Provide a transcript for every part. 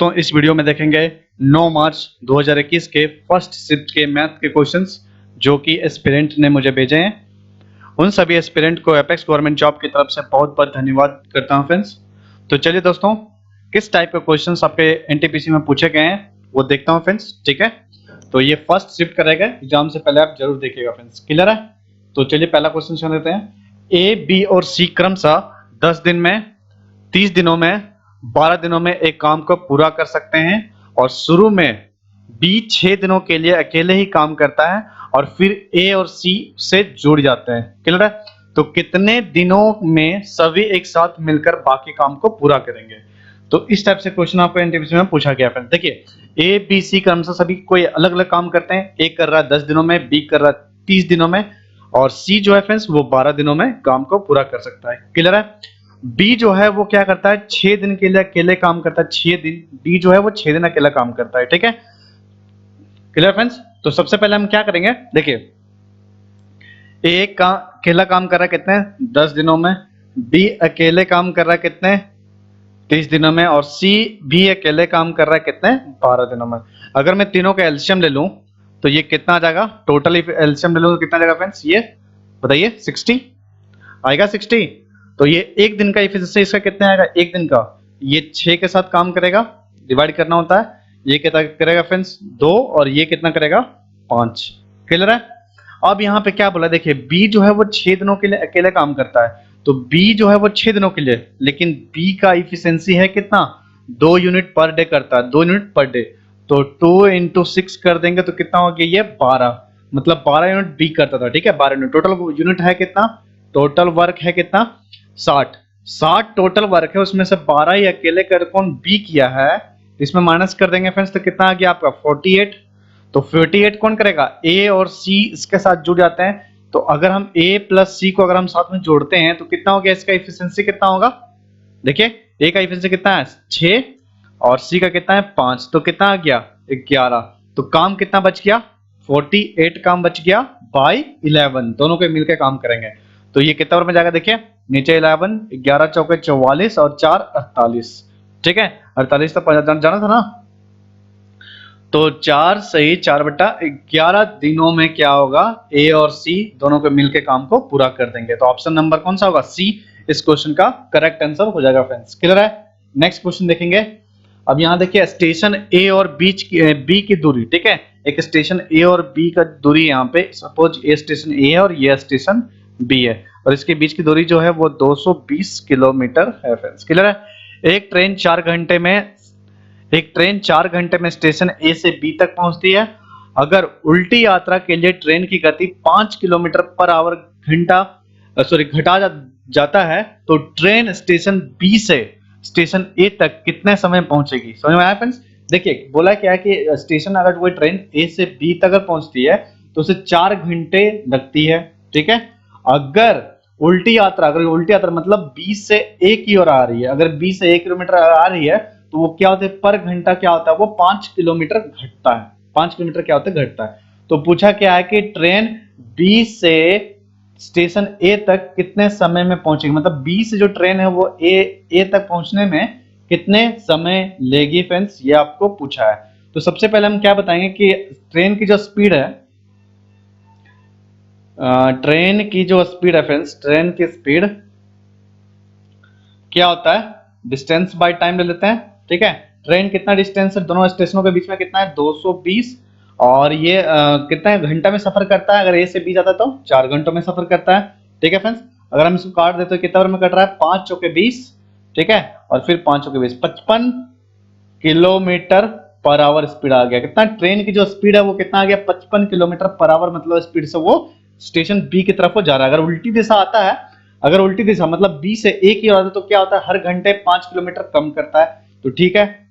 तो इस वीडियो में देखेंगे 9 मार्च 2021 के फर्स्ट शिफ्ट के मैथ के क्वेश्चंस जो कि एस्पिरेंट ने मुझे भेजे हैं। उन सभी एस्पिरेंट को एपेक्स गवर्नमेंट जॉब की तरफ से बहुत बहुत धन्यवाद करता हूं फ्रेंड्स। तो चलिए दोस्तों, किस टाइप के क्वेश्चंस आपके एनटीपीसी में पूछे गए हैं वो देखता हूं फ्रेंड्स। ठीक है, तो ये फर्स्ट शिफ्ट का रहेगा, एग्जाम से पहले आप जरूर देखिएगा फ्रेंड्स। क्लियर है? तो चलिए पहला क्वेश्चन सुन लेते हैं। ए, बी और सी क्रमशः 10 दिन में, 30 दिनों में, 12 दिनों में एक काम को पूरा कर सकते हैं और शुरू में बी 6 दिनों के लिए अकेले ही काम करता है और फिर ए और सी से जुड़ जाते हैं। क्लियर है? तो कितने दिनों में सभी एक साथ मिलकर बाकी काम को पूरा करेंगे? तो इस टाइप से क्वेश्चन आपको एनटीपीसी में पूछा गया है। देखिए, ए बी सी क्रमशः सभी कोई अलग अलग काम करते हैं। ए कर रहा है 10 दिनों में, बी कर रहा है 30 दिनों में और सी जो है फ्रेंड्स वो 12 दिनों में काम को पूरा कर सकता है। क्लियर है? बी जो है वो क्या करता है, 6 दिन के लिए अकेले काम करता है। 6 दिन बी जो है वो 6 दिन अकेला काम करता है। ठीक है, क्लियर फ्रेंड्स? तो सबसे पहले हम क्या करेंगे, देखिए ए का अकेला काम कर रहा है कितने 10 दिनों में, बी अकेले काम कर रहा है कितने 30 दिनों में और सी भी अकेले काम कर रहा है कितने 12 दिनों में। अगर मैं तीनों का एलसीएम ले लूं तो ये कितना आ जाएगा, टोटल एलसीएम ले लूं तो कितना आ जाएगा फ्रेंड्स, ये बताइए 60 आएगा। 60 तो ये एक दिन का एफिशिएंसी इसका कितना आएगा, एक दिन का ये 6 के साथ काम करेगा, डिवाइड करना होता है। ये कितना करेगा फ्रेंड्स 2 और ये कितना करेगा 5। क्लियर है? अब यहाँ पे क्या बोला, देखिए बी जो है वो 6 दिनों के लिए अकेले काम करता है, तो बी जो है वो 6 दिनों के लिए, लेकिन बी का इफिशियंसी है कितना 2 यूनिट पर डे करता है, 2 यूनिट पर डे। तो 2 इंटू 6 कर देंगे तो कितना हो गया, ये 12, मतलब 12 यूनिट बी करता था। ठीक है, 12 यूनिट टोटल यूनिट है कितना, टोटल वर्क है कितना 60 टोटल वर्क है, उसमें से 12 ही अकेले कर कौन बी किया है, इसमें माइनस कर देंगे फ्रेंड्स तो कितना आ गया आपका 48। तो 48 कौन करेगा, ए और सी इसके साथ जुड़ जाते हैं। तो अगर हम ए प्लस सी को अगर हम साथ में जोड़ते हैं तो कितना हो गया, इसका इफिशियंसी कितना होगा, देखिए ए का इफिशियंसी कितना है 6 और सी का कितना है 5, तो कितना आ गया 11। तो काम कितना बच गया 48 काम बच गया बाई 11, दोनों को मिलकर काम करेंगे तो ये कितना में जाएगा, देखिए नीचे 11, 11 चौके 44 और 4 48। ठीक है, 48 तो जाना था ना, तो 4 सही 4/11 दिनों में क्या होगा, ए और सी दोनों को मिलकर काम को पूरा कर देंगे। तो ऑप्शन नंबर कौन सा होगा, सी इस क्वेश्चन का करेक्ट आंसर हो जाएगा फ्रेंड्स। क्लियर है? नेक्स्ट क्वेश्चन देखेंगे। अब यहाँ देखिए स्टेशन ए और बी की दूरी, ठीक है, एक स्टेशन ए और बी का दूरी यहाँ पे सपोज ए स्टेशन ए है और ये स्टेशन बी है और इसके बीच की दूरी जो है वो 220 किलोमीटर है फ्रेंड्स। क्लियर है? एक ट्रेन 4 घंटे में स्टेशन ए से बी तक पहुंचती है। अगर उल्टी यात्रा के लिए ट्रेन की गति 5 किलोमीटर पर आवर घटा जाता है तो ट्रेन स्टेशन बी से स्टेशन ए तक कितने समय पहुंचेगी? समझ में आया फ्रेंड्स? देखिए बोला क्या है कि स्टेशन अगर कोई ट्रेन ए से बी तक पहुंचती है तो उसे 4 घंटे लगती है। ठीक है, अगर उल्टी यात्रा मतलब बी से ए की ओर आ रही है, अगर बी से 1 किलोमीटर आ रही है तो वो क्या होता है, पर घंटा क्या होता है, वो 5 किलोमीटर घटता है। 5 किलोमीटर क्या होता है, घटता है। तो पूछा क्या है कि ट्रेन बी से स्टेशन ए तक कितने समय में पहुंचेगी, मतलब बी से जो ट्रेन है वो ए तक पहुंचने में कितने समय लेगी फ्रेंड्स, ये आपको पूछा है। तो सबसे पहले हम क्या बताएंगे कि ट्रेन की जो स्पीड है, फ्रेंड्स, ट्रेन की स्पीड क्या होता है, डिस्टेंस बाय टाइम ले लेते हैं। ठीक है, ट्रेन कितना डिस्टेंस है दोनों स्टेशनों के बीच में, कितना है 220 और ये कितना घंटा में सफर करता है, अगर ए से बी जाता है तो 4 घंटों में सफर करता है। ठीक है फ्रेंड्स, अगर हम इसको काट देते तो कितना में कट रहा है, 5 चौके 20, ठीक है, और फिर 5 चौके 20, 55 किलोमीटर पर आवर स्पीड आ गया। कितना ट्रेन की जो स्पीड है वो कितना आ गया 55 किलोमीटर पर आवर, मतलब स्पीड से वो स्टेशन बी की तरफ जा रहा है। अगर उल्टी दिशा आता है, अगर उल्टी दिशा मतलब बी से ए की ओर आता है तो क्या होता है, हर घंटे 5 किलोमीटर कम करता है। तो ठीक है,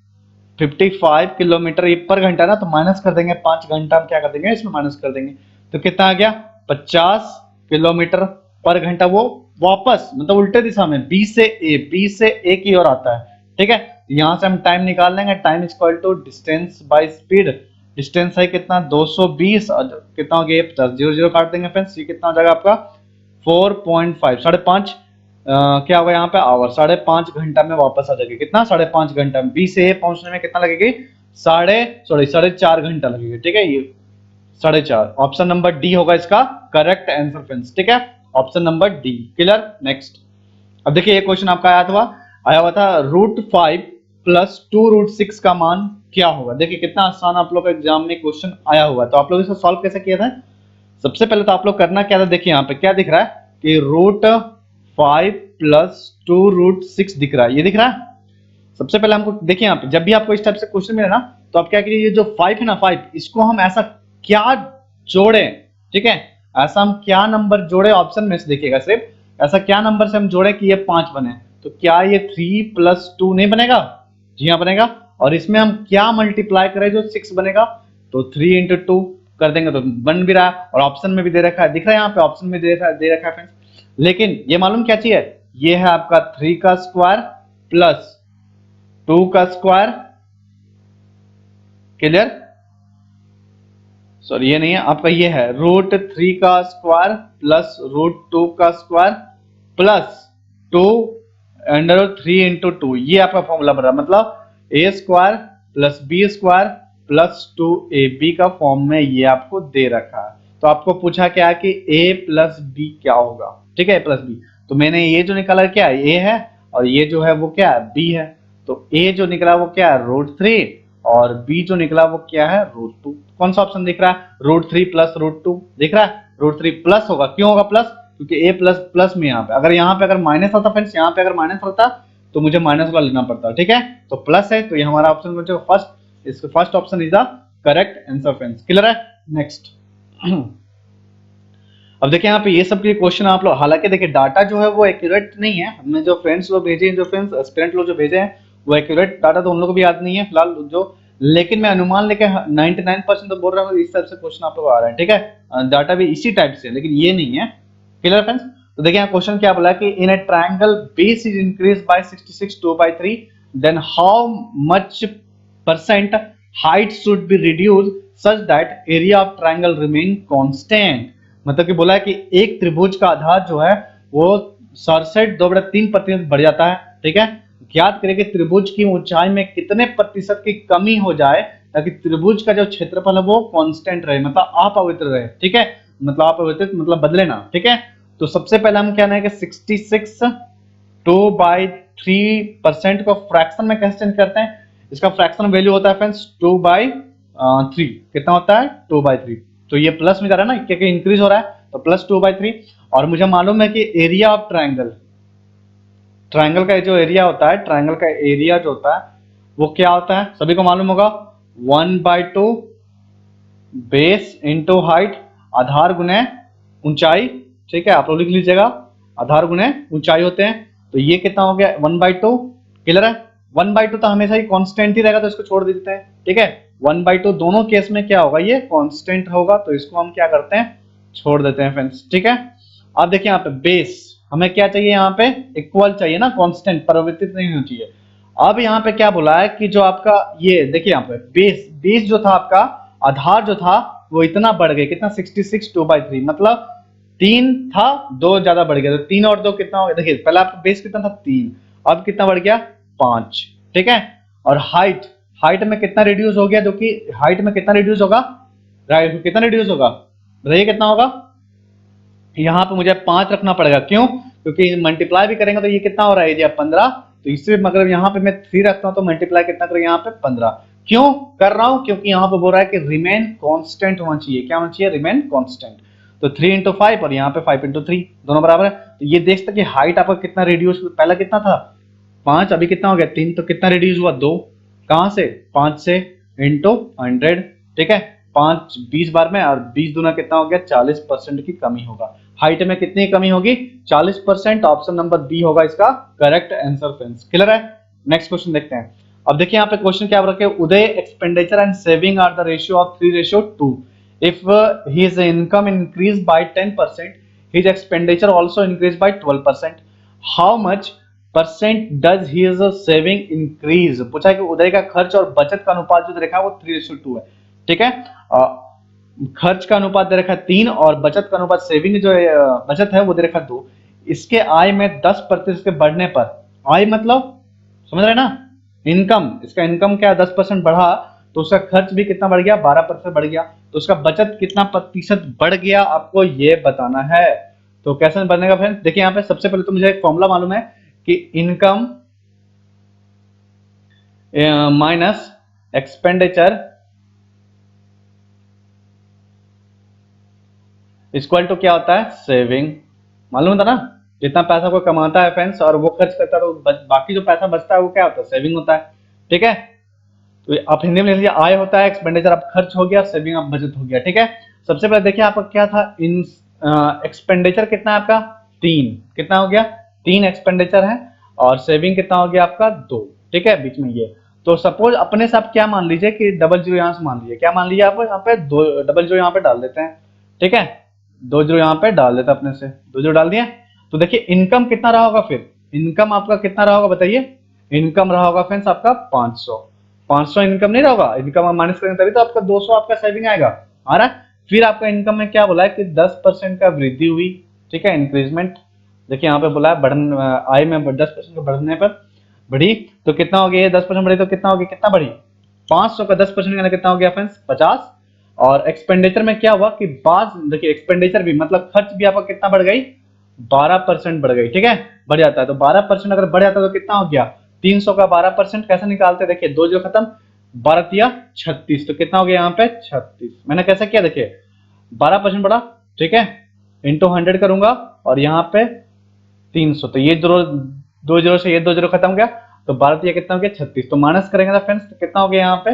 55 किलोमीटर ये पर घंटा ना, तो माइनस कर देंगे 5 घंटा, हम क्या कर देंगे इसमें माइनस कर देंगे तो कितना आ गया 50 किलोमीटर पर घंटा, वो वापस मतलब उल्टे दिशा में बी से ए की ओर आता है। ठीक है, यहां से हम टाइम निकाल लेंगे, time is equal to distance by speed. Distance है कितना 220 और कितना हो गया 50, 0 0 काट देंगे फ्रेंड्स, ये कितना हो जाएगा आपका 4.5, 5.5 क्या होगा यहाँ पे आवर, 5.5 घंटा में वापस आ जाएगी। कितना? 5.5 घंटा में। बी से ए पहुंचने में कितना लगेगी? 4.5 घंटा लगेगी। ठीक है, ये 4.5। ऑप्शन नंबर डी होगा इसका करेक्ट आंसर फ्रेंड्स। ठीक है, option number D. Clear? Next. अब देखिए ये क्वेश्चन आपका आया हुआ था √5 + 2√6 का मान क्या होगा। देखिए कितना आसान आप लोग का एग्जाम में क्वेश्चन आया हुआ है। तो आप लोग इसको सॉल्व कैसे किया था? सबसे पहले तो आप लोग करना क्या था, देखिए यहाँ पे क्या दिख रहा है कि √5 + 2√6 दिख रहा है। ये दिख रहा है। सबसे पहले हमको देखिए यहाँ पे जब भी आपको इस टाइप से क्वेश्चन मिले ना, तो आप क्या करिए, ये जो 5 है ना, 5 इसको हम ऐसा क्या जोड़े। ठीक है, ऐसा हम क्या नंबर जोड़े, ऑप्शन में से देखिएगा सिर्फ ऐसा क्या नंबर से हम जोड़े कि ये 5 बने। तो क्या ये 3 + 2 नहीं बनेगा? जी हाँ बनेगा। और इसमें हम क्या मल्टीप्लाई करें जो 6 बनेगा? तो 3 × 2 कर देंगे तो बन भी रहा है, और ऑप्शन में भी दे रखा है, दिख रहा है यहाँ पे ऑप्शन में दे रखा है फ्रेंड्स। लेकिन ये मालूम क्या चाहिए? ये है आपका 3 का स्क्वायर प्लस 2 का स्क्वायर। क्लियर? सॉरी ये नहीं है आपका, ये है √3 का स्क्वायर प्लस √2 का स्क्वायर प्लस 2 √3 × 2। ये आपका फॉर्मूला बन रहा है, मतलब a² + b² + 2ab का फॉर्म में ये आपको दे रखा है। तो आपको पूछा क्या कि a + b क्या होगा। ठीक है, a + b। तो मैंने ये जो निकाला क्या है, a है, और ये जो है वो क्या है, b है। तो a जो निकला वो क्या है, √3, और b जो निकला वो क्या है, √2। कौन सा ऑप्शन दिख रहा है? √3 + √2 दिख रहा है। √3 प्लस होगा, क्यों होगा प्लस? क्योंकि a प्लस में यहाँ पे अगर माइनस आता फ्रेंड्स, यहाँ पे अगर माइनस होता तो मुझे माइनस वाला लेना पड़ता। ठीक है, तो प्लस है तो ये हमारा ऑप्शन बचेगा फर्स्ट। इसका first option is the correct answer friends. Clear है? नेक्स्ट। अब देखिए यहाँ पे ये सब के क्वेश्चन आप लोग, हालांकि देखिए डाटा जो है वो एक्यूरेट नहीं है। हमने जो फ्रेंड्स लोग भेजे हैं, जो फ्रेंड्स एस्पिरेंट लोग जो भेजे हैं, वो एक्यूरेट डाटा तो उन लोगों को भी याद नहीं है फिलहाल जो। लेकिन मैं अनुमान लेके 99% तो बोल रहा हूँ इस टाइप से क्वेश्चन आप लोग आ रहे हैं। ठीक है, डाटा भी इसी टाइप से, लेकिन ये नहीं है। Clear friends? तो देखिए यहाँ क्वेश्चन क्या बोला कि in a triangle base is increase by 66 2/3 then how much percent height should be reduce such that area of triangle remain constant. मतलब कि बोला है कि एक त्रिभुज का आधार जो है वो 67.2% बढ़ जाता है। ठीक है, ज्ञात करें कि त्रिभुज की ऊंचाई में कितने प्रतिशत की कमी हो जाए ताकि त्रिभुज का जो क्षेत्रफल है वो कांस्टेंट रहे, मतलब अपवित्र रहे। ठीक है, मतलब अपवित्र मतलब बदले ना। ठीक है, तो सबसे पहले हम क्या है कि 66 2/3% को फ्रैक्शन में कैसे चेंज करते हैं? इसका फ्रैक्शन वैल्यू होता है फ्रेंड्स 2/3। कितना होता है? 2/3। तो ये प्लस में जा रहा है ना, क्योंकि इंक्रीज हो रहा है, तो प्लस 2/3। और मुझे मालूम है कि एरिया ऑफ ट्रायंगल का जो एरिया होता है, ट्रायंगल का एरिया जो होता है वो क्या होता है, सभी को मालूम होगा, 1/2 बेस इंटू हाइट, आधार गुने ऊंचाई। ठीक है, आप लोग लिख लीजिएगा, आधार गुने ऊंचाई होते हैं। तो ये कितना हो गया, 1/2। क्लियर है? 1/2 तो हमेशा ही कांस्टेंट ही रहेगा, तो इसको छोड़ देते हैं। ठीक है, 1/2 दोनों केस में क्या होगा, ये कांस्टेंट होगा, तो इसको हम क्या करते हैं, छोड़ देते हैं फ्रेंड्स। ठीक है, अब देखिए यहाँ पे बेस हमें क्या चाहिए, यहाँ पे इक्वल चाहिए ना, कांस्टेंट, परिवर्तित नहीं होनी चाहिए। अब यहाँ पे क्या बोला है कि जो आपका ये देखिए यहाँ पे बेस जो था आपका, आधार जो था वो इतना बढ़ गया, कितना, 66 2/3, मतलब 3 था, 2 ज्यादा बढ़ गया। तो 3 और 2 कितना हो गया, देखिए पहले आपका बेस कितना था, 3, अब कितना बढ़ गया, 5। ठीक है, और हाइट में कितना रिड्यूस हो गया, जो कि हाइट में कितना रिड्यूस होगा, राइट, कितना रिड्यूस होगा बताइए, कितना होगा? यहाँ पे मुझे 5 रखना पड़ेगा, क्यों? क्योंकि मल्टीप्लाई भी करेंगे तो ये कितना हो रहा है, एरिया 15। तो इससे मगर यहाँ पे मैं 3 रखता हूँ तो मल्टीप्लाई कितना करें, यहाँ पे 15। क्यों कर रहा हूँ? क्योंकि यहाँ पे बोल रहा है कि रिमेन कांस्टेंट होना चाहिए। क्या होना चाहिए? Remain constant. तो 3 × 5 और यहाँ पे 5 × 3 दोनों बराबर है। तो ये देख सकते कि हाइट आपका कितना रिड्यूस, पहला कितना था 5, अभी कितना हो गया 3, तो कितना रिड्यूस हुआ 2। कहां से? 5 से इंटू 100। ठीक है, 5 20 बार में, और 20 दूना कितना हो गया, 40% की कमी होगा। हाइट में कितनी कमी होगी, 40%। ऑप्शन नंबर बी होगा इसका करेक्ट आंसर फ्रेंड्स। क्लियर है? नेक्स्ट क्वेश्चन देखते हैं। अब देखिए यहाँ पे क्वेश्चन क्या रखे, Uday expenditure and saving are the ratio of 3:2। If his income increased by 10%, his expenditure also increased by 12%. How much percent does his saving increase? पूछा है कि उदय का खर्च और बचत का अनुपात जो देखा है वो 3:2 है। ठीक है, खर्च का अनुपात दे रखा है 3, और बचत का अनुपात, सेविंग जो बचत है वो दे रखा है 2। इसके आय में 10% के बढ़ने पर, आय मतलब समझ रहे हैं ना, इनकम, इसका इनकम क्या 10% बढ़ा तो उसका खर्च भी कितना बढ़ गया, 12% बढ़ गया, तो उसका बचत कितना प्रतिशत बढ़ गया आपको ये बताना है। तो कैसे बनेगा फ्रेंड्स, देखिए यहाँ पे सबसे पहले तो मुझे एक फॉर्मूला मालूम है कि income minus expenditure equal to क्या होता है, सेविंग। मालूम था ना, जितना पैसा कोई कमाता है फ्रेंड्स और वो खर्च करता है तो बाकी जो पैसा बचता है वो क्या होता है, सेविंग होता है। ठीक है, तो आप हिंदी में लिख लीजिए, आय होता है, एक्सपेंडिचर आप खर्च हो गया, सेविंग आप बचत हो गया। ठीक है, सबसे पहले देखिए आपका क्या था, इन एक्सपेंडिचर कितना है आपका, 3, कितना हो गया, 3 एक्सपेंडिचर है, और सेविंग कितना हो गया आपका 2। ठीक है, बीच में ये, तो सपोज अपने से आप क्या मान लीजिए कि डबल जीरो यहाँ से मान लीजिए, क्या मान लीजिए आप यहाँ पे, दो डबल जीरो यहाँ पे डाल देते हैं। ठीक है, 2 जीरो यहाँ पे डाल देते हैं अपने से, 2 जीरो डाल दिए। तो देखिए इनकम कितना रहा होगा, फिर इनकम आपका कितना रहा होगा बताइए, इनकम रहा होगा फ्रेंड्स आपका 500। 500 इनकम नहीं रहा होगा, इनकम आप माइनस करेंगे तभी तो आपका 200 आपका सेविंग आएगा, आ रहा है। फिर आपका इनकम में क्या बोला है कि 10% का वृद्धि हुई। ठीक है, इंक्रीजमेंट, देखिए यहाँ पे बोला है बढ़न, आय में 10% के बढ़ने पर बढ़ी, तो कितना हो गया, ये 10% बढ़ी तो कितना हो गया, कितना बढ़ी, 500 का 10% कितना हो गया फ्रेंड्स, 50। और एक्सपेंडिचर में क्या हुआ कि बास, देखिए एक्सपेंडिचर भी मतलब खर्च भी आपका कितना बढ़ गई, 12% बढ़ गई। ठीक है, बढ़ जाता है, तो 12% अगर बढ़ जाता है तो कितना हो गया, 300 का 12% कैसे निकालते हैं, देखिए 2 जो खत्म, 12 या 36, तो कितना हो गया यहाँ पे 36। मैंने कैसे किया, देखिए 12% बढ़ा, ठीक है, इंटू 100 करूंगा, और यहाँ पे 300, तो ये दो जीरो से ये 2 जीरो खत्म हो गया, तो 12 या कितना हो गया 36, तो माइनस करेंगे ना फ्रेंड्स, तो कितना हो गया यहाँ पे,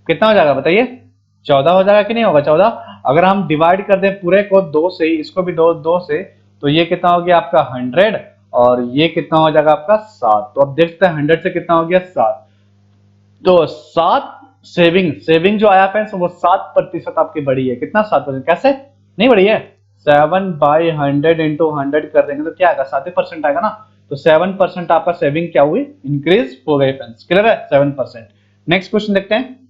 कितना हो जाएगा बताइए, 14 हो जाएगा कि नहीं होगा 14। अगर हम डिवाइड कर दें पूरे को 2 से, इसको भी 2 से, तो ये कितना हो गया आपका 100, और ये कितना हो जाएगा आपका 7। तो अब देखते हैं 100 से कितना हो गया 7, तो 7 सेविंग, सेविंग जो आया फ्रेंड्स वो 7% आपकी बढ़ी है, कितना 7%, कैसे नहीं बढ़ी है, 7/100 इंटू 100 कर देंगे तो क्या आएगा, 7% आएगा ना, तो 7% आपका सेविंग क्या हुई, इंक्रीज हो गई फ्रेंड्स, क्लियर है 7%। नेक्स्ट क्वेश्चन देखते हैं।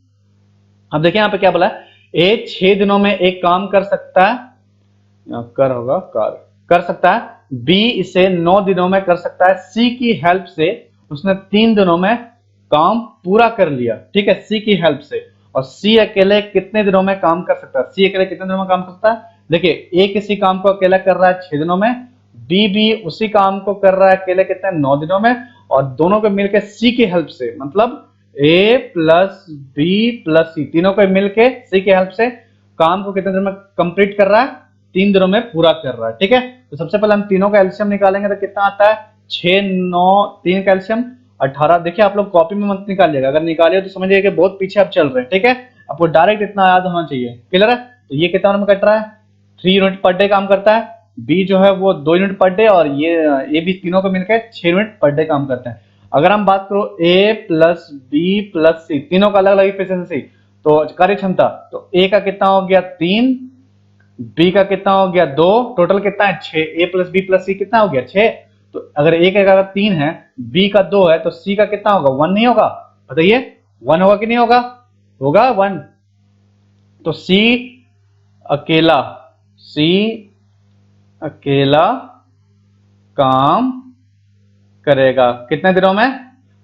अब देखिए यहाँ पे क्या बोला है, ए 6 दिनों में एक काम कर सकता है, कर होगा कर सकता है, बी इसे 9 दिनों में कर सकता है, सी की हेल्प से उसने 3 दिनों में काम पूरा कर लिया। ठीक है, सी की हेल्प से, और सी अकेले कितने दिनों में काम कर सकता है, सी अकेले कितने दिनों में काम कर सकता है, देखिए ए किसी काम को अकेला कर रहा है 6 दिनों में, बी भी उसी काम को कर रहा है अकेले कितने 9 दिनों में, और दोनों को मिलकर सी की हेल्प से, मतलब ए प्लस बी प्लस सी, तीनों को मिलके सी की हेल्प से काम को कितने दिनों में कंप्लीट कर रहा है, 3 दिनों में पूरा कर रहा है। ठीक है, तो सबसे पहले हम तीनों का एलसीएम निकालेंगे तो कितना आता है, 6 9 3 का एलसीएम 18। देखिए आप लोग कॉपी में मत निकालिएगा, अगर निकालिए तो समझिए कि बहुत पीछे आप चल रहे हैं। ठीक है, आपको डायरेक्ट इतना याद होना चाहिए, क्लियर है। तो ये कितना में कट रहा है, 3 यूनिट पर डे काम करता है, बी जो है वो 2 यूनिट पर डे, और ये भी तीनों को मिलकर 6 यूनिट पर डे काम करते हैं। अगर हम बात करो ए प्लस बी प्लस सी, तीनों का अलग अलग इफिशिएंसी, तो कार्य क्षमता, तो ए का कितना हो गया 3, बी का कितना हो गया 2, टोटल कितना है 6, ए प्लस बी प्लस सी कितना हो गया 6। तो अगर ए का 3 है, बी का 2 है, तो सी का कितना होगा 1 नहीं होगा, बताइए 1 होगा कि नहीं होगा, होगा 1। तो अकेला सी अकेला काम करेगा कितने दिनों में,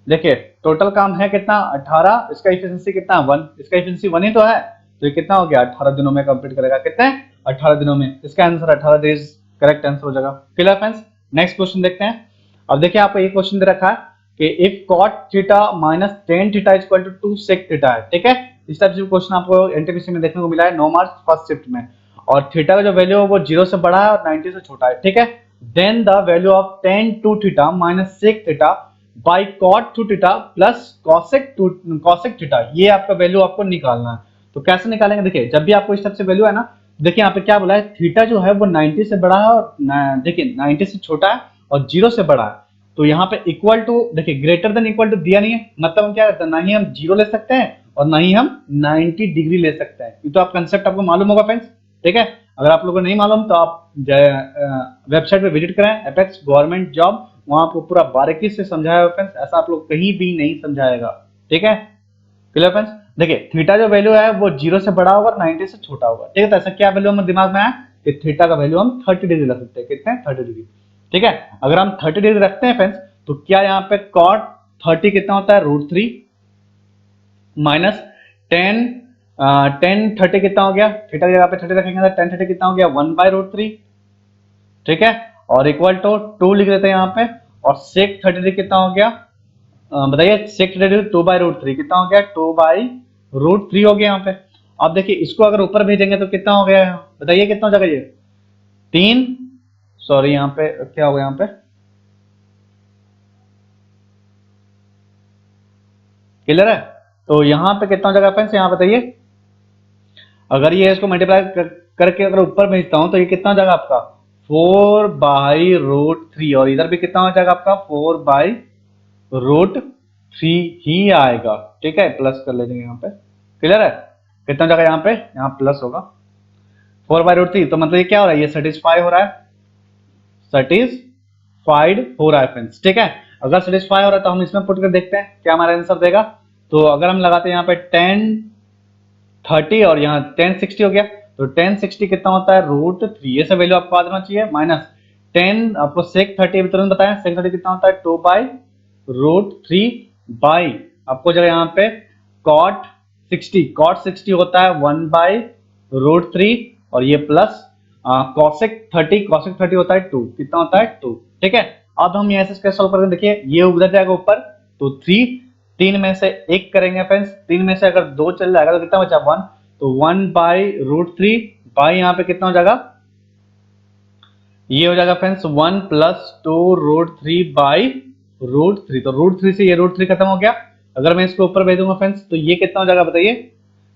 देखिए टोटल काम है कितना 18, इसका इफिशिएंसी कितना 1, इसका इफिशिएंसी 1 ही तो है, तो ये कितना हो गया 18 दिनों में कंप्लीट करेगा, कितने 18 दिनों में, इसका आंसर 18 डेज करेक्ट आंसर हो जाएगा। क्लियर फ्रेंड्स, नेक्स्ट क्वेश्चन देखते हैं। अब देखिए आपको ये क्वेश्चन दे रखा है कि if cot theta minus ten theta is equal to 2 sec theta है। ठीक है, इस टाइप से क्वेश्चन आपको एनटीपीसी में देखने को मिला है 9 मार्च फर्स्ट शिफ्ट में, और थीटा का जो वैल्यू है वो 0 से बड़ा है और 90 से छोटा है। ठीक है, then the value of tan 2 theta minus sec theta by cot 2 theta plus cosec theta, ये आपका वैल्यू आपको निकालना है। तो कैसे निकालेंगे, देखिए जब भी आपको इस टाइप से वैल्यू है ना, देखिए यहाँ पे क्या बोला है, थीटा जो है वो 90 से बड़ा है, और देखिए 90 से छोटा है और 0 से बड़ा है, तो यहाँ पे इक्वल टू, देखिए ग्रेटर देन इक्वल टू दिया नहीं है, मतलब हम क्या करते हैं, ना ही हम 0 ले सकते हैं और ना ही हम 90 डिग्री ले सकते हैं। ये तो आप कंसेप्ट आपको मालूम होगा फ्रेंड्स। ठीक है, अगर आप लोगों को नहीं मालूम तो आप वेबसाइट पे विजिट करें, एपेक्स गवर्नमेंट जॉब, वहां आपको पूरा बारीकी से समझाया हुआ फ्रेंड्स, ऐसा आप लोग कहीं भी नहीं समझाएगा। ठीक है, क्लियर फ्रेंड्स। देखिए थीटा जो वैल्यू है वो 0 से बड़ा होगा और 90 से छोटा होगा। ठीक है, तो ऐसा क्या वैल्यू हमारे दिमाग में आया कि थीटा का वैल्यू हम 30 डिग्री रख सकते हैं, कितने 30 डिग्री। ठीक है। अगर हम 30 डिग्री रखते हैं फ्रेंड्स, तो क्या यहाँ पे कॉट 30 कितना होता है, √3 माइनस 10 10 30 कितना हो गया, थीटा की जगह पे 30 रखेंगे तो 10 30 कितना हो गया, 1/√3, ठीक है। और इक्वल टू 2 लिख देते हैं यहाँ पे, और सेक 30 डिग्री कितना हो गया, बताइए सेक 30 डिग्री 2/√3 कितना हो गया, 2/√3 हो गया यहाँ पे। अब देखिए इसको अगर ऊपर भेजेंगे तो कितना हो गया, बताइए कितना हो जाएगा ये, 3, सॉरी यहाँ पे क्या हो गया, यहाँ पे क्लियर है। तो यहाँ पे कितना हो जाएगा फ्रेंड्स, यहाँ बताइए, अगर ये इसको मल्टीप्लाई करके अगर ऊपर भेजता हूं तो ये कितना हो जाएगा आपका, 4/√3, और इधर भी कितना हो जाएगा आपका 4/√3 ही आएगा, ठीक है। प्लस कर लेंगे यहाँ पे, क्लियर है, कितना हो जाएगा यहाँ पे, यहाँ प्लस होगा 4/√3, तो मतलब ये क्या हो रहा है, ये सेटिस्फाई हो रहा है, सेटिस्फाइड हो रहा है फ्रेंड्स, ठीक है। अगर सेटिस्फाई हो रहा है तो हम इसमें पुट कर देखते हैं क्या हमारा आंसर देगा। तो अगर हम लगाते हैं यहाँ पे 10 30 और यहाँ 10 60 हो गया, तो 10 60 कितना होता है, √3, ये सब वैल्यू आपको याद होना चाहिए, माइनस 10 आपको सेक 30 तुरंत बताया, सेक 30 कितना होता है, 2/√3 बाई आपको जगह यहाँ पे cot 60 होता है 1/√3, और ये प्लस cosec 30 होता है 2, कितना होता है 2, ठीक है। अब हम यहाँ से कैसे सॉल्व करेंगे, देखिए ये उधर जाएगा ऊपर, तो 3 में से एक करेंगे फ्रेंड्स, 3 में से अगर 2 चल जाएगा तो कितना बचा 1, तो 1/√3 बाई यहाँ पे कितना हो जाएगा, ये हो जाएगा फ्रेंड्स 1 + 2√3/√3, तो √3 से ये √3 खत्म हो गया। अगर मैं इसको ऊपर भेजूंगा फ्रेंड्स तो ये कितना हो जाएगा बताइए,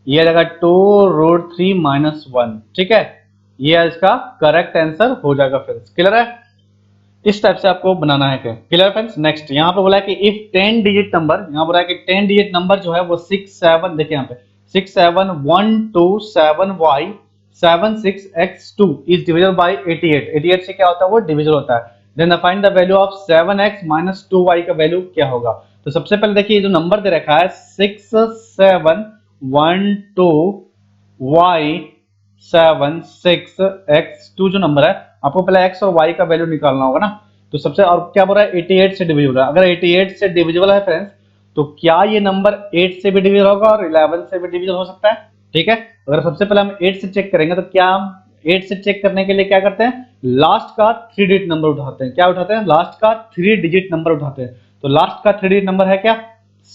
ये आ जाएगा 2√3 - 1, ठीक है। ये इसका करेक्ट आंसर हो जाएगा फ्रेंड्स, क्लियर है। इस टाइप से आपको बनाना है, क्लियर फ्रेंड्स। नेक्स्ट यहाँ पे बोला है कि इफ 10 डिजिट नंबर, यहाँ बोला है कि 10 डिजिट नंबर जो है वो 6 7, देखिए यहाँ पे 6 7 1 2 7 y 7 6 x2 is divisible by 88, 88 से क्या होता है, वो डिविजिबल होता है। Then find the value of 7x - 2y का वैल्यू क्या होगा। तो सबसे पहले देखिए जो नंबर दे रखा है 6 7 1 2 y 7 6 x2 जो नंबर है, आपको पहले x और y का वैल्यू निकालना होगा ना। तो सबसे, और क्या बोल रहा है 88 से डिविजिबल है, अगर 88 से डिविजिबल है फ्रेंड्स, तो क्या ये नंबर 8 से भी डिविजिबल होगा और 11 से भी डिविजिबल हो सकता है, ठीक है। अगर सबसे पहले हम 8 से चेक करेंगे, तो क्या हम 8 से चेक करने के लिए क्या करते हैं, लास्ट का 3 डिजिट नंबर उठाते हैं, क्या उठाते हैं, लास्ट का 3 डिजिट नंबर उठाते हैं। तो लास्ट का 3 डिजिट नंबर है क्या,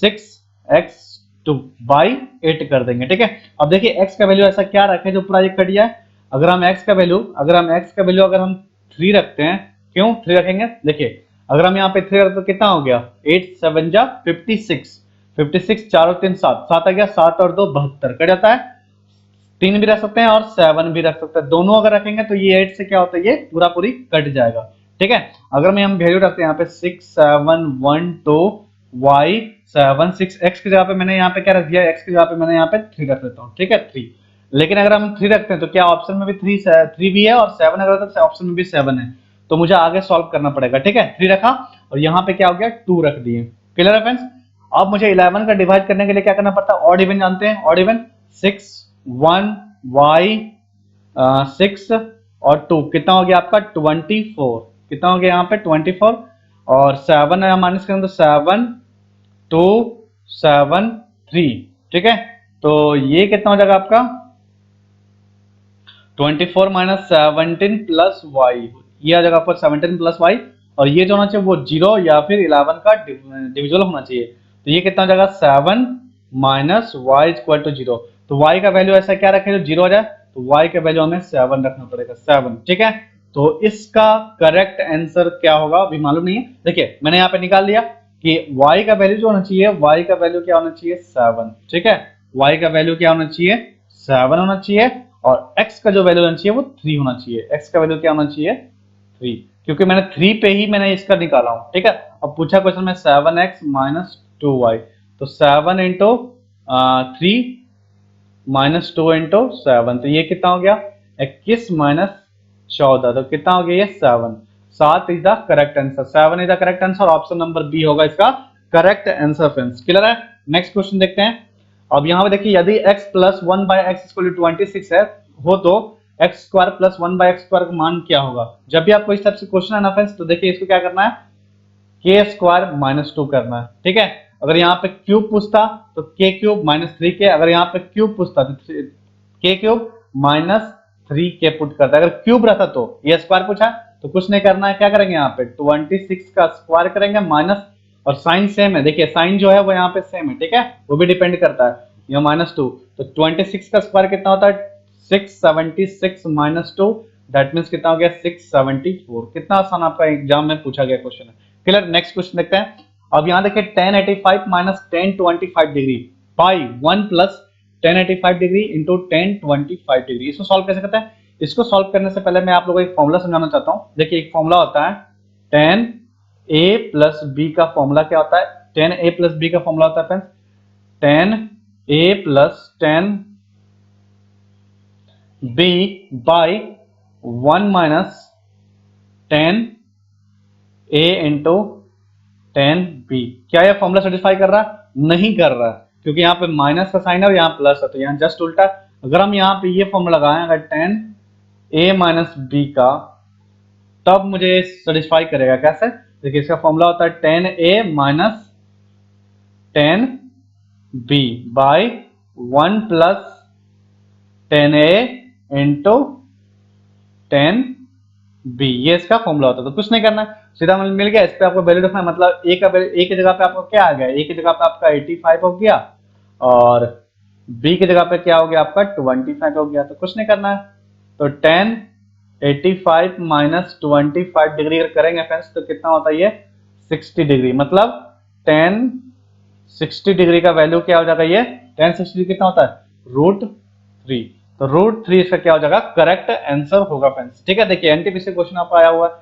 6x2 बाई 8 कर देंगे, ठीक है। अब देखिए x का वैल्यू ऐसा क्या रखे जो पूरा ये कट जाए, अगर हम x का वैल्यू अगर हम 3 रखते हैं, क्यों 3 रखेंगे, देखिए अगर हम यहाँ पे 3 रखते तो कितना हो गया, 8 7 जा 56, 56 4 और 3 7, 7 आ गया, 7 और 2 72 कट जाता है, 3 भी रख सकते हैं और 7 भी रख सकते हैं, दोनों अगर रखेंगे तो ये 8 से क्या होता है, ये पूरा पूरी कट जाएगा, ठीक है। अगर मैं हम वैल्यू रखते हैं यहाँ पे 6 7 1 2 y 7 6 x की जगह पे मैंने यहाँ पे क्या रख दिया, x की जगह पे मैंने यहाँ पे 3 रख देता हूँ, ठीक है 3। लेकिन अगर हम 3 रखते हैं तो क्या ऑप्शन में भी 3 भी है और 7 अगर तो ऑप्शन में भी 7 है, तो मुझे आगे सॉल्व करना पड़ेगा, ठीक है। 3 रखा और यहाँ पे क्या हो गया 2 रख दिए, क्लियर है फ्रेंड्स। अब मुझे 11 का डिवाइड करने के लिए क्या करना पड़ता है, ऑड इवन जानते हैं, ऑड इवन 6 1 y 6 और 2 कितना हो गया आपका 24, कितना हो गया यहाँ पे 24, और 7 माइनस करें तो 7 2 7 3, ठीक है। तो ये कितना हो जाएगा आपका 24 - 17 + y, ये आ जाएगा आपको 17 + y, और ये जो होना चाहिए वो 0 या फिर 11 का डिविजिबल होना चाहिए। तो ये कितना हो जाएगा 7 - y = 0, तो y का वैल्यू ऐसा क्या रखें जो 0 हो जाए, तो y का वैल्यू हमें 7 रखना पड़ेगा, 7, ठीक है। तो इसका करेक्ट आंसर क्या होगा अभी मालूम नहीं है, देखिए मैंने यहाँ पे निकाल लिया कि y का वैल्यू जो होना चाहिए, y का वैल्यू क्या होना चाहिए 7, ठीक है, y का वैल्यू क्या होना चाहिए 7 होना चाहिए, और x का जो वैल्यू होना चाहिए वो 3 होना चाहिए, x का वैल्यू क्या होना चाहिए 3, क्योंकि मैंने 3 पे ही मैंने इसका निकाला हूं, ठीक है। अब पूछा क्वेश्चन में 7x - 2y, तो 7 × 3 - 2 × 7, तो ये कितना हो गया 21 - 14, तो कितना हो गया ये 7, 7 is the correct answer, 7 is the correct answer, option number B होगा इसका करेक्ट आंसर फ्रेंड्स, क्लियर है। नेक्स्ट क्वेश्चन देखते हैं। अब यहाँ पे देखिए यदि x + 1/x = 26 है हो तो एक्स स्क्वायर प्लस 1/x² का मान क्या होगा। जब भी आपको इस टाइप से क्वेश्चन है ना फ्रेंड्स, तो देखिए इसको क्या करना है, के स्क्वायर माइनस 2 करना है, ठीक है। अगर यहाँ पे क्यूब पूछता तो के क्यूब माइनस 3 के, अगर यहाँ पे क्यूब पूछता तो के क्यूब माइनस 3 के पुट करता है। अगर क्यूब रहता तो ये स्क्वायर पूछा तो कुछ नहीं करना है, क्या करेंगे यहाँ पे 26 का स्क्वायर करेंगे माइनस, और साइन सेम है, देखिए साइन जो है वो यहाँ पे सेम है, ठीक है, वो भी डिपेंड करता है, ये -2, तो 26 का स्क्वायर कितना होता है 676 -2, दैट मीन्स कितना हो गया 674। कितना आसान आपका एग्जाम में पूछा गया क्वेश्चन है। क्लियर, नेक्स्ट क्वेश्चन देखते हैं। अब यहाँ देखिए tan 85 minus tan 25 degree by 1 plus tan 85 degree into tan 25 degree, इसको सॉल्व कैसे करते हैं। इसको सॉल्व करने से पहले मैं आप लोगों को एक फॉर्मूला समझाना चाहता हूँ। देखिए एक फॉर्मूला होता है tan a प्लस b का फॉर्मूला क्या होता है, tan a प्लस b का फॉर्मूला होता है friends tan a plus tan b by 1 minus tan a into tan b। क्या यह फॉर्मूला सेटिस्फाई कर रहा है, नहीं कर रहा है, क्योंकि यहाँ पे माइनस का साइन है और यहाँ प्लस है, तो यहाँ जस्ट उल्टा। अगर हम यहाँ पे ये फॉर्मूला लगाएं अगर tan a माइनस b का, तब मुझे सेटिस्फाई करेगा कैसे। देखिए इसका फॉर्मूला होता है tan a minus tan b by 1 plus tan a into tan b, ये इसका फॉर्मूला होता है। तो कुछ नहीं करना है, सीधा मिल गया, इस पे आपको वैल्यू रखना है, मतलब a का वैल्यू a की जगह पे आपको क्या आ गया, a की जगह पे आपका 85 हो गया और b की जगह पे क्या हो गया आपका 25 हो गया। तो कुछ नहीं करना है, तो tan 85 माइनस 25 डिग्री अगर करेंगे फ्रेंड्स तो कितना होता है ये 60 डिग्री, मतलब tan 60 डिग्री का वैल्यू क्या हो जाएगा, ये tan 60 डिग्री कितना होता है √3, तो √3 इसका क्या हो जाएगा करेक्ट आंसर होगा फ्रेंड्स, ठीक है। देखिए एनटीपीसी क्वेश्चन आपका आया हुआ है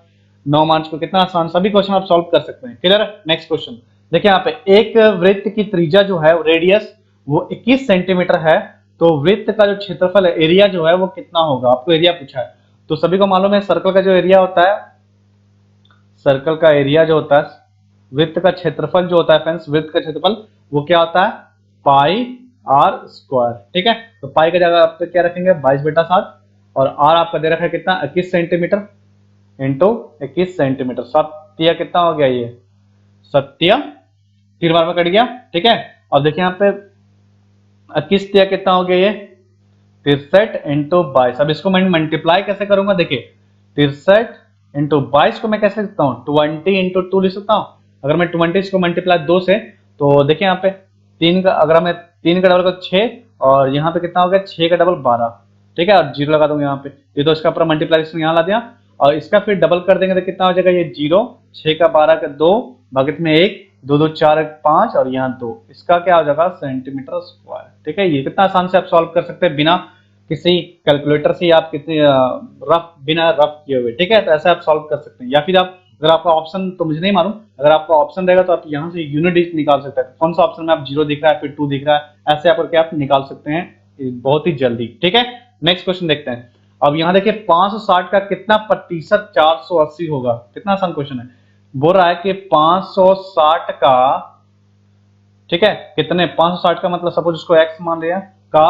9 मार्च को, कितना आसान, सभी क्वेश्चन आप सॉल्व कर सकते हैं। क्लियर, नेक्स्ट क्वेश्चन देखिए यहाँ पे एक वृत्त की त्रिज्या जो है रेडियस वो 21 सेंटीमीटर है, तो वृत्त का जो क्षेत्रफल है एरिया जो है वो कितना होगा, आपको एरिया पूछा है। तो सभी को मालूम है सर्कल का जो एरिया होता है, सर्कल का एरिया जो होता है, वृत्त का क्षेत्रफल जो होता है फ्रेंड्स, वृत्त का क्षेत्रफल वो क्या होता है पाई आर स्क्वायर, ठीक है। तो पाई की जगह आप क्या रखेंगे 22/7, और आर आपका दे रखा है कितना 21 सेंटीमीटर इंटू 21 सेंटीमीटर, सत्या कितना हो गया ये सत्या 3 बार में कट गया, ठीक है। अब देखिए यहाँ पे 21 कितना हो गया ये 63 इंटू 22। अब इसको मैं मल्टीप्लाई कैसे करूंगा, देखिए 63 इंटू 22 को मैं कैसे लिखता हूँ 20 इंटू 2 लिख सकता हूँ। अगर मैं 20 को मल्टीप्लाई 2 से, तो देखिए यहाँ पे 3 का, अगर मैं 3 का डबल का 6, और यहाँ पे कितना हो गया 6 का डबल 12, ठीक है, और जीरो लगा दूंगा यहाँ पे, ये तो इसका पूरा मल्टीप्लाइजेशन यहाँ ला दिया, और इसका फिर डबल कर देंगे तो कितना हो जाएगा ये 0, 6 का 12 का 2, भागित में 1, 2 2 4 5, और यहाँ 2, इसका क्या हो जाएगा सेंटीमीटर स्क्वायर, ठीक है। ये कितना आसान से आप सॉल्व कर सकते हैं बिना किसी कैलकुलेटर से, आप कितने बिना रफ किए हुए, ठीक है। तो ऐसे आप सॉल्व कर सकते हैं, या फिर आप, अगर आपका ऑप्शन तो मुझे नहीं मालूम, अगर आपका ऑप्शन रहेगा तो आप यहाँ से यूनिट डिजिट निकाल सकते हैं, कौन सा ऑप्शन में आप 0 दिख रहा है फिर 2 दिख रहा है, ऐसे आप करके आप निकाल सकते हैं बहुत ही जल्दी, ठीक है। नेक्स्ट क्वेश्चन देखते हैं। अब यहाँ देखिए 560 का कितना प्रतिशत 480 होगा, कितना आसान क्वेश्चन है। बोल रहा है कि 560 का, ठीक है, कितने 560 का मतलब सपोज इसको x मान लिया का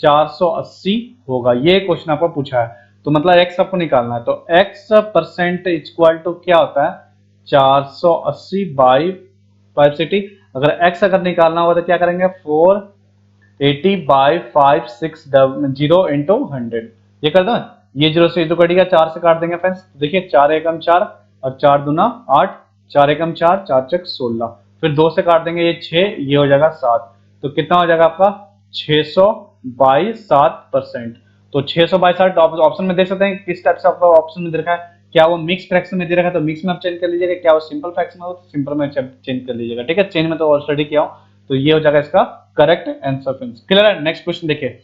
480 होगा, ये क्वेश्चन आपको पूछा है, तो मतलब x आपको निकालना है, तो x% इक्वल टू क्या होता है 480 बाई 560। अगर x अगर निकालना होगा तो क्या करेंगे 480 बाई 560 इंटू 100, ये कर दो, ये 0 से 2 कटेगा, 4 से काट देंगे फ्रेंड्स, देखिए 4 एकम 4 और 4 दूना 8, 4 एकम 4, 4 चक 16, फिर 2 से काट देंगे ये 6, ये हो जाएगा 7, तो कितना हो जाएगा आपका 600 बाई 7%। तो 600 बाई 7 ऑप्शन में देख सकते हैं किस टाइप से आपका ऑप्शन में दे रखा है, क्या वो मिक्स फ्रैक्शन में दे रखा है तो मिक्स में आप चेंज कर लीजिएगा, क्या वो सिंपल फ्रैक्शन में हो तो सिंपल में चेंज कर लीजिएगा, ठीक है। चेंज में तो ऑलरेडी किया हो, तो ये हो जाएगा इसका करेक्ट आंसर फ्रेंड्स। क्लियर है, नेक्स्ट क्वेश्चन देखिए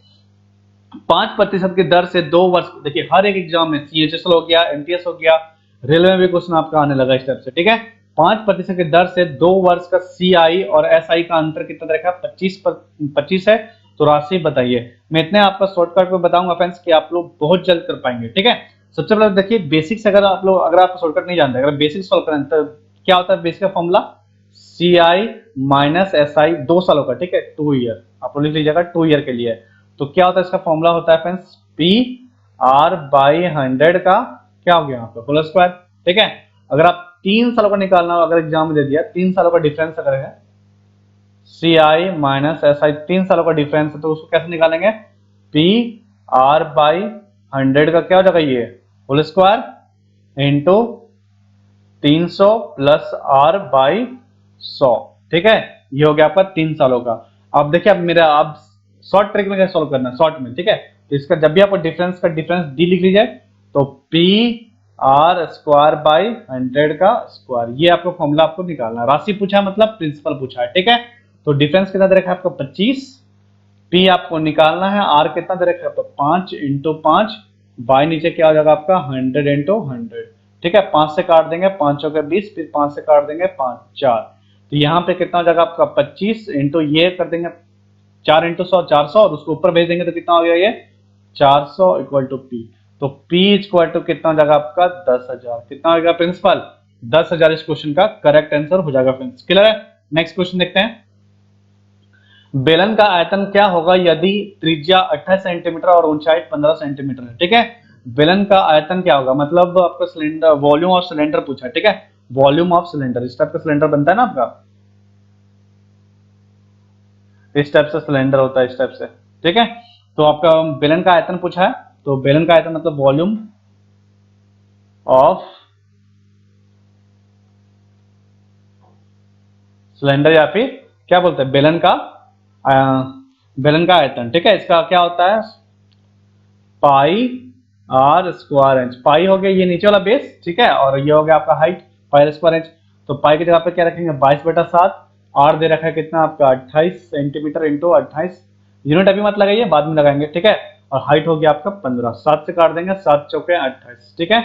5% की दर से 2 वर्ष, देखिए हर एक एग्जाम में CHSL हो गया, MTS हो गया, रेलवे में भी क्वेश्चन आपका आने लगा इस टाइप से, ठीक है। 5% की दर से 2 वर्ष का CI और SI का अंतर कितना रखा 25 है, तो राशि बताइए। मैं इतने आपका शॉर्टकट में बताऊंगा फ्रेंड्स कि आप लोग बहुत जल्द कर पाएंगे, ठीक है। सबसे पहले देखिए बेसिक्स, अगर आप लोग, अगर आप शॉर्टकट नहीं जानते, अगर बेसिक्स सॉल्व करें तो क्या होता है बेसिक का फॉर्मूला CI माइनस SI 2 सालों का, ठीक है, 2 ईयर आप लोग लिख लीजिएगा, 2 ईयर के लिए। तो क्या होता है इसका फॉर्मूला होता है फ्रेंड्स P r बाई 100 का क्या हो गया यहाँ पे होल स्क्वायर। ठीक है, अगर आप 3 सालों का निकालना हो, अगर एग्जाम में दे दिया 3 सालों का डिफरेंस अगर है सी आई माइनस एस आई, 3 सालों का डिफरेंस है, तो उसको कैसे निकालेंगे, पी आर बाई 100 का क्या हो जाएगा ये whole square into 300 plus r by 100। ठीक है, ये हो गया आपका 3 सालों का। अब देखिए, अब मेरा आप शॉर्ट ट्रिक में कैसे सॉल्व करना है, शॉर्ट में। ठीक है, तो इसका जब भी आपको डिफरेंस का डिफरेंस डी लिख लीजिए, तो पी आर स्क्वायर बाई 100 का स्क्वायर, ये आपको फॉर्मूला आपको निकालना है। राशि पूछा है मतलब प्रिंसिपल पूछा है। ठीक है, तो डिफरेंस कितना दे रखा है आपको 25, पी आपको निकालना है, आर कितना दे रखा है आपको 5 इंटू 5 बाई नीचे क्या हो जाएगा आपका 100 इंटू 100। ठीक है, 5 से काट देंगे, 5 के 20, फिर 5 से काट देंगे 5 4, तो यहाँ पे कितना हो जाएगा आपका 25 इंटू ये कर देंगे 4 इंटू 100 400, और उसको ऊपर भेज देंगे तो कितना हो गया ये 400 इक्वल टू पी। तो पी इक्वल टू कितना हो जाएगा आपका 10,000। कितना हो गया प्रिंसिपल 10,000 इस क्वेश्चन का करेक्ट आंसर हो जाएगा फ्रेंड्स। क्लियर है, नेक्स्ट क्वेश्चन देखते हैं। बेलन का आयतन क्या होगा यदि त्रिज्या 28 सेंटीमीटर और ऊंचाई 15 सेंटीमीटर है। ठीक है, बेलन का आयतन क्या होगा, मतलब आपका सिलेंडर वॉल्यूम ऑफ सिलेंडर पूछा है। ठीक है, वॉल्यूम ऑफ सिलेंडर, इस टाइप का सिलेंडर बनता है ना आपका, इस टाइप से सिलेंडर होता है, इस टाइप से। ठीक है, तो आपका बेलन का आयतन पूछा है, तो बेलन का आयतन मतलब वॉल्यूम ऑफ सिलेंडर, या फिर क्या बोलते हैं बेलन का आयतन। ठीक है, इसका क्या होता है पाई आर स्क्वायर इंच। पाई हो गया ये नीचे वाला बेस, ठीक है, और ये हो गया आपका हाइट पाई स्क्वायर इंच। तो पाई की जगह पे क्या रखेंगे 22/7, आर दे रखा है कितना आपका 28 सेंटीमीटर इंटू 28, यूनिट अभी मत लगाइए बाद में लगाएंगे। ठीक है, और हाइट हो गया आपका 15, 7 से काट देंगे, 7 चौके 28। ठीक है,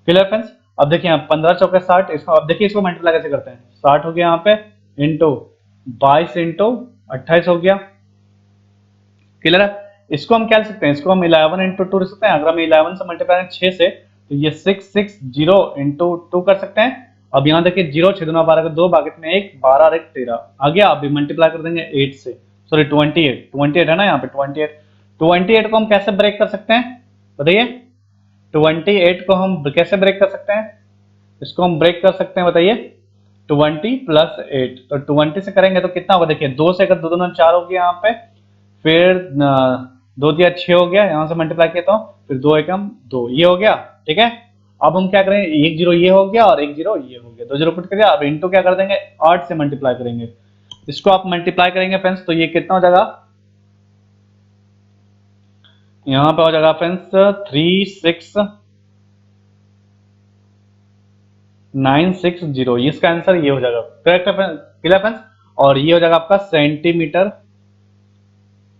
क्लियर फ्रेंड्स। अब देखिए यहाँ 15 चौके 60, इसको अब देखिए इसको मल्टीप्लाई कैसे करते हैं, 60 हो गया यहाँ पे इंटू 22 इंटू 28 हो गया। क्लियर है, इसको हम क्या लिख सकते हैं, इसको हम 11 इंटू 2 लिख सकते हैं। अगर हम 11 से मल्टीप्लाई करें 6 से, तो ये 660 इंटू 2 कर सकते हैं। अब यहाँ देखिए 0 6 दूना 12 2 बाकी में 1 12 और 1 13 आ गया। अभी मल्टीप्लाई कर देंगे 8 से, सॉरी 28 है ना यहाँ पे 28 को हम कैसे ब्रेक कर सकते हैं बताइए, 28 को हम कैसे ब्रेक कर सकते हैं, इसको हम ब्रेक कर सकते हैं बताइए 20 प्लस 8, तो 20 से करेंगे तो कितना होगा, देखिए 2 से अगर 2 दूना 4 हो गया यहाँ पे, फिर 2 दिया 6 हो गया, यहां से मल्टीप्लाई किया तो फिर 2 एकम 2 ये हो गया। ठीक है, अब हम क्या करेंगे, 1 0 ये हो गया और 1 0 ये हो गया, 2 0 पुट कर दिया। अब इंटू क्या कर देंगे 8 से मल्टीप्लाई करेंगे, इसको आप मल्टीप्लाई करेंगे फ्रेंड्स, तो ये कितना हो जाएगा, यहां पे हो जाएगा फ्रेंड्स 36960, इसका आंसर ये हो जाएगा। करेक्ट है क्लियर फ्रेंड्स, और ये हो जाएगा आपका सेंटीमीटर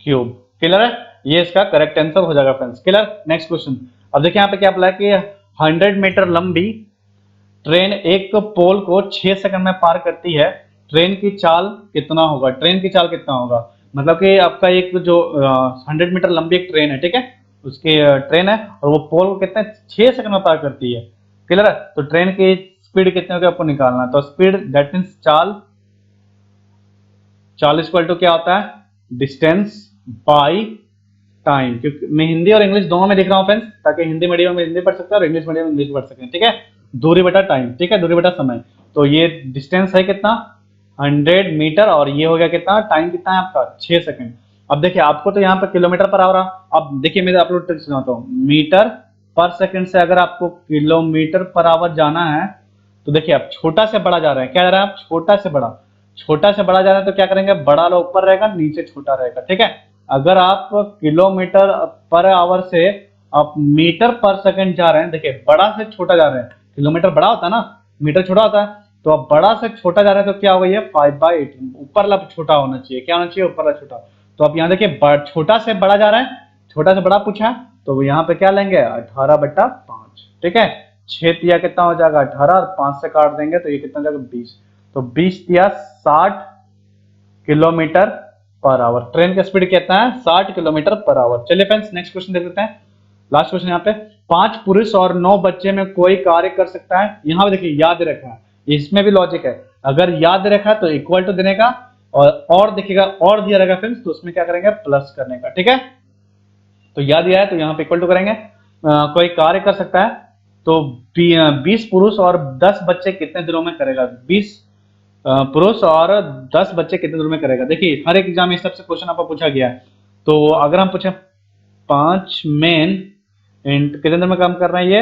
क्यूब। क्लियर है, ये इसका करेक्ट आंसर हो जाएगा फ्रेंड्स। Clear, next question. अब देखिए यहाँ पे क्या बोला कि 100 मीटर लंबी ट्रेन एक पोल को 6 सेकंड में पार करती है, ट्रेन की चाल कितना होगा, ट्रेन की चाल कितना होगा, मतलब कि आपका एक जो 100 मीटर लंबी एक ट्रेन है, ठीक है, उसकी ट्रेन है और वो पोल को कितने 6 सेकंड में पार करती है। क्लियर है, तो ट्रेन की स्पीड कितनी होगी आपको निकालना है, तो स्पीड दैट मीन्स चाल इक्वल टू क्या होता है डिस्टेंस बाई टाइम, क्योंकि मैं हिंदी और इंग्लिश दोनों में लिख रहा हूँ फ्रेंड्स, ताकि हिंदी मीडियम में हिंदी पढ़ सकते हैं और इंग्लिश मीडियम में इंग्लिश पढ़ सकते हैं। ठीक है, दूरी बटा टाइम, ठीक है, दूरी बटा समय। तो ये डिस्टेंस है कितना 100 मीटर और ये हो गया कितना टाइम कितना है आपका 6 सेकंड। अब देखिए आपको तो यहाँ पे किलोमीटर पर आवर, अब देखिए मैं आप लोग ट्रिक सुनाता हूँ, मीटर पर सेकंड से अगर आपको किलोमीटर पर आवर जाना है, तो देखिए आप छोटा से बड़ा जा रहे हैं, क्या जा रहा है आप छोटा से बड़ा, छोटा से बड़ा जा रहे हैं, तो क्या करेंगे बड़ा वाला ऊपर रहेगा नीचे छोटा रहेगा। ठीक है, अगर आप किलोमीटर पर आवर से आप मीटर पर सेकंड जा रहे हैं, देखिए बड़ा से छोटा जा रहे हैं, किलोमीटर बड़ा होता है ना, मीटर छोटा होता है, तो आप बड़ा से छोटा जा रहे हैं तो क्या होगा ये 5/8, ऊपर वाला छोटा होना चाहिए, क्या होना चाहिए ऊपर वाला छोटा। तो आप यहाँ देखिए छोटा से बड़ा जा रहा है, छोटा से बड़ा पूछा है, तो यहाँ पे क्या लेंगे 18/5। ठीक है, 6 तिया कितना हो जाएगा 18 और 5 से काट देंगे तो ये कितना हो जाएगा 20, तो 20 तिया 60 किलोमीटर पर आवर। ट्रेन का स्पीड कितना है 60 किलोमीटर पर आवर। चलिए फ्रेंड्स नेक्स्ट क्वेश्चन देख लेते हैं, लास्ट क्वेश्चन यहाँ पे, 5 पुरुष और 9 बच्चे में कोई कार्य कर सकता है, यहाँ पे देखिए याद रखा है, इसमें भी लॉजिक है, अगर याद रखा तो इक्वल टू देने का, और देखिएगा और दिया रहेगा फ्रेंड्स तो उसमें क्या करेंगे प्लस करने का। ठीक है, तो याद दिया है तो यहाँ पे इक्वल टू करेंगे, कोई कार्य कर सकता है तो 20 पुरुष और 10 बच्चे कितने दिनों में करेगा? 20 पुरुष और 10 बच्चे कितने दिनों में करेगा? देखिए हर एक एग्जाम में इस तरह से क्वेश्चन आपको पूछा गया है। तो अगर हम पूछे 5 मेन कितने दिन में काम कर रहे हैं, ये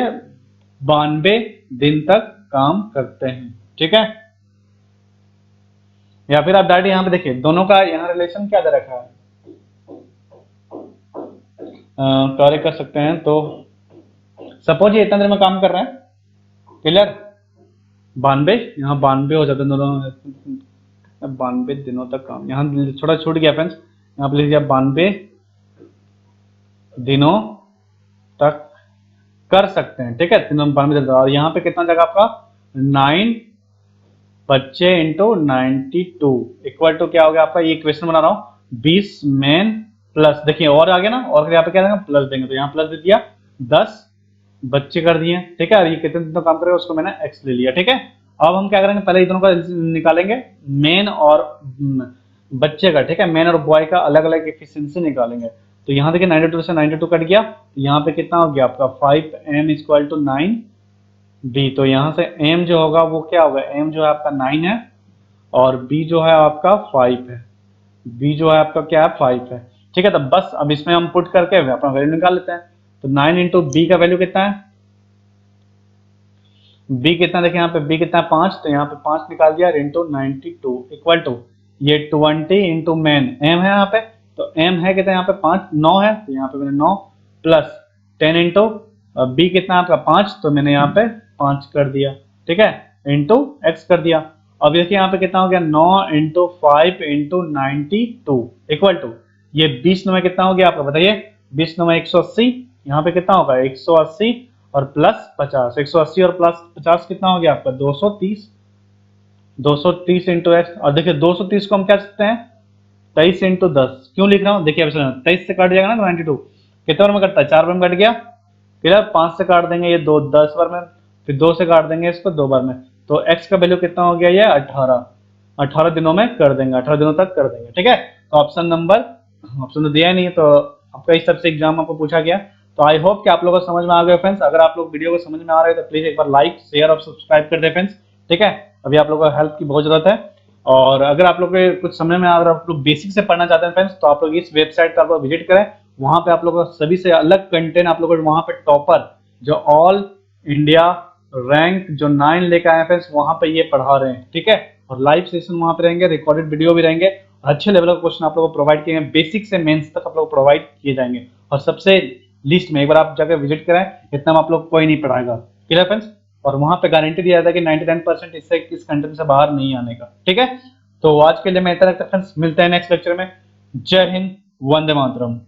92 दिन तक काम करते हैं, ठीक है। या फिर आप डायरेक्ट यहाँ पे देखिए दोनों का यहाँ रिलेशन क्या दे रखा है, कार्य कर सकते हैं। तो सपोज ये इतना देर में काम कर रहे हैं, क्लियर, 92, यहाँ 92 हो जाते हैं दोनों, 92 दिनों तक काम, यहाँ थोड़ा छूट गया फ्रेंड्स, यहाँ पे लीजिए 92 दिनों तक कर सकते हैं, ठीक है। 92 दिन, और यहाँ पे कितना जगह आपका 9 बच्चे इंटू 92 इक्वल टू क्या हो गया आपका, ये इक्वेशन बना रहा हूँ 20 मेन प्लस, देखिए और आगे ना, और यहाँ पे क्या देंगे प्लस देंगे, तो यहाँ प्लस दे दिया 10 बच्चे कर दिए, ठीक है। और ये कितने दिन तक काम करेगा उसको मैंने एक्स ले लिया, ठीक है। अब हम क्या करेंगे, पहले दोनों का निकालेंगे मेन और बच्चे का, ठीक है। मेन और बॉय का अलग अलग एफिशिएंसी निकालेंगे। तो यहाँ देखिए 92 से 92 कट गया, तो यहाँ पे कितना हो गया आपका 5m इक्वल टू 9b। तो यहाँ से m जो होगा वो क्या होगा, m जो है आपका 9 है और b जो है आपका 5 है, b जो है आपका क्या है 5 है, ठीक है। तो बस अब इसमें हम पुट करके अपना वैल्यू निकाल लेते हैं। तो 9 इंटू बी का वैल्यू कितना है, बी कितना देखिए यहाँ पे बी कितना है 5, तो यहाँ पे 5 निकाल दिया इंटू 92 इक्वल टू ये 20 इंटू मेन एम है यहाँ पे, तो एम है कितना यहाँ पे 5, 9 है, तो यहाँ पे मैंने 9 प्लस 10 इंटू बी कितना आपका 5, तो मैंने यहाँ पे 5 कर दिया, ठीक है, इंटू एक्स कर दिया। अब देखिए यहाँ पे कितना हो गया 9 इंटू 5 इंटू 92 इक्वल टू ये 20 में कितना हो गया आपका बताइए, 20 में 180, यहाँ पे कितना होगा 180 और प्लस 50, 180 और प्लस 50 कितना हो गया आपका 230, 230 इंटू एक्स। और देखिए 230 को हम क्या सकते हैं 23 इंटू 10, क्यों लिख रहा हूँ देखिए 23 से कट जाएगा ना 92, कितने बार में कटता है 4 बार में कट गया, फिर 5 से काट देंगे ये 2 10 बार में, फिर 2 से काट देंगे इसको 2 बार में, तो x का वैल्यू कितना हो गया ये 18, 18 दिनों में कर देंगे, 18 दिनों तक कर देंगे, ठीक है। तो ऑप्शन तो दिया ही नहीं है, तो आपका इस सबसे एग्जाम आपको पूछा गया। तो आई होप कि आप लोगों को समझ में आ गया फ्रेंड्स। अगर आप लोग वीडियो को समझ में आ रहे हैं तो प्लीज एक बार लाइक शेयर और सब्सक्राइब कर दे फ्रेंड्स, ठीक है। अभी आप लोगों को हेल्प की बहुत जरूरत है, और अगर आप लोग को कुछ समझ में अगर आप लोग बेसिक से पढ़ना चाहते हैं फ्रेंड्स, तो आप लोग इस वेबसाइट पर आप लोग विजिट करें, वहां पे आप लोगों को सभी से अलग कंटेंट आप लोगों को वहां पे टॉपर जो ऑल इंडिया रैंक जो 9 लेकर आए फ्रेंड्स वहां पे ये पढ़ा रहे हैं, ठीक है। और लाइव सेशन वहां पे रहेंगे, रिकॉर्डेड वीडियो भी रहेंगे, अच्छे लेवल का क्वेश्चन आप लोगों को प्रोवाइड किए हैं, बेसिक से मेंस तक आप लोग प्रोवाइड किए जाएंगे। और सबसे लिस्ट में एक बार आप जाकर विजिट करें, इतना में आप लोग कोई नहीं पढ़ाएगा, क्लियर फ्रेंड्स। और वहां पे गारंटी दिया जाता है कि 99% इससे इस कंटेंट से बाहर नहीं आने का, ठीक है। तो आज के लिए मैं इतना रखता फ्रेंड्स, मिलते हैं नेक्स्ट लेक्चर में। जय हिंद, वंदे मातरम।